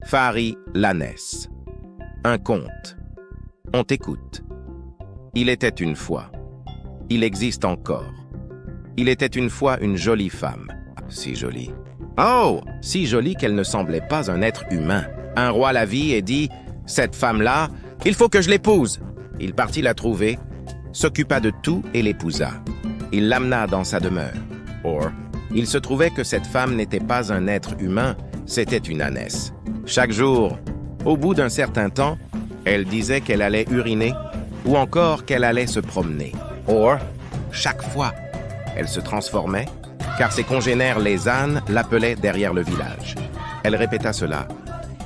Fari l'ânesse. Un conte. On t'écoute. Il était une fois. Il existe encore. Il était une fois une jolie femme. Si jolie. Oh, si jolie qu'elle ne semblait pas un être humain. Un roi la vit et dit « Cette femme-là, il faut que je l'épouse !» Il partit la trouver, s'occupa de tout et l'épousa. Il l'amena dans sa demeure. Or, il se trouvait que cette femme n'était pas un être humain, c'était une ânesse. Chaque jour, au bout d'un certain temps, elle disait qu'elle allait uriner ou encore qu'elle allait se promener. Or, chaque fois, elle se transformait, car ses congénères les ânes l'appelaient derrière le village. Elle répéta cela,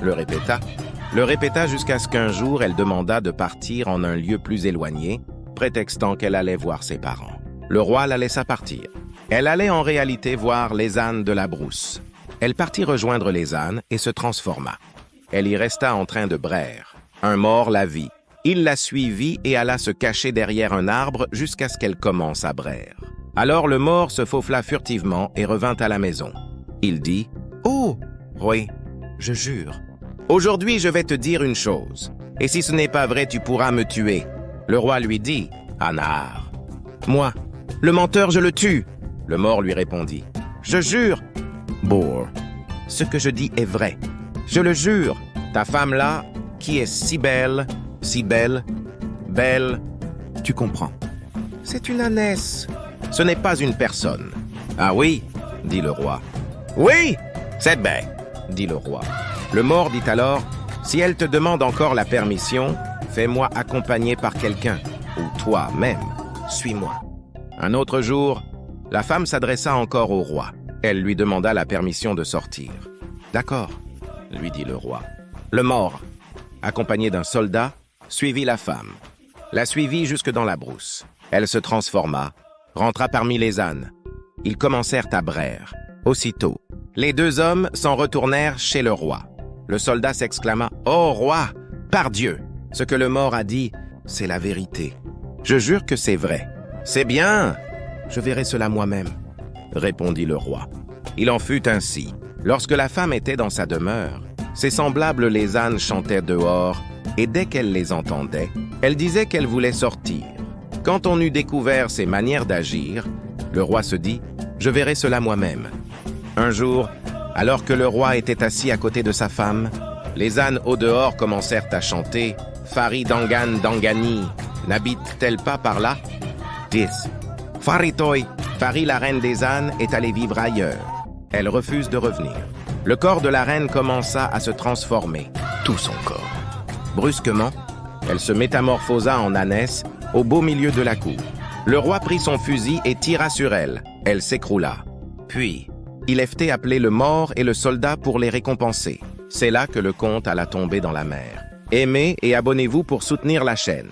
le répéta jusqu'à ce qu'un jour elle demanda de partir en un lieu plus éloigné, prétextant qu'elle allait voir ses parents. Le roi la laissa partir. Elle allait en réalité voir les ânes de la brousse. Elle partit rejoindre les ânes et se transforma. Elle y resta en train de braire. Un mort la vit. Il la suivit et alla se cacher derrière un arbre jusqu'à ce qu'elle commence à braire. Alors le mort se faufila furtivement et revint à la maison. Il dit « Oh, oui, je jure. Aujourd'hui, je vais te dire une chose. Et si ce n'est pas vrai, tu pourras me tuer. » Le roi lui dit « Anar. Moi, le menteur, je le tue. » Le mort lui répondit « Je jure. » Bourre. Ce que je dis est vrai. Je le jure. Ta femme là, qui est si belle, belle, tu comprends. C'est une ânesse. Ce n'est pas une personne. Ah oui, dit le roi. Oui, c'est bien, dit le roi. Le mort dit alors, si elle te demande encore la permission, fais-moi accompagner par quelqu'un, ou toi-même, suis-moi. Un autre jour, la femme s'adressa encore au roi. Elle lui demanda la permission de sortir. D'accord, lui dit le roi. Le mort, accompagné d'un soldat, suivit la femme. La suivit jusque dans la brousse. Elle se transforma, rentra parmi les ânes. Ils commencèrent à braire. Aussitôt, les deux hommes s'en retournèrent chez le roi. Le soldat s'exclama « Oh, roi, par Dieu !» Ce que le mort a dit, c'est la vérité. Je jure que c'est vrai. C'est bien, je verrai cela moi-même, répondit le roi. Il en fut ainsi. Lorsque la femme était dans sa demeure, ses semblables les ânes chantaient dehors, et dès qu'elle les entendait, elle disait qu'elle voulait sortir. Quand on eut découvert ses manières d'agir, le roi se dit « Je verrai cela moi-même ». Un jour, alors que le roi était assis à côté de sa femme, les ânes au dehors commencèrent à chanter « Fari Dangan Dangani, n'habite-t-elle pas par là ?» 10. Faritoi, Fari la reine des ânes est allée vivre ailleurs. Elle refuse de revenir. Le corps de la reine commença à se transformer, tout son corps. Brusquement, elle se métamorphosa en ânesse au beau milieu de la cour. Le roi prit son fusil et tira sur elle. Elle s'écroula. Puis, il effet appelé le mort et le soldat pour les récompenser. C'est là que le conte alla tomber dans la mer. Aimez et abonnez-vous pour soutenir la chaîne.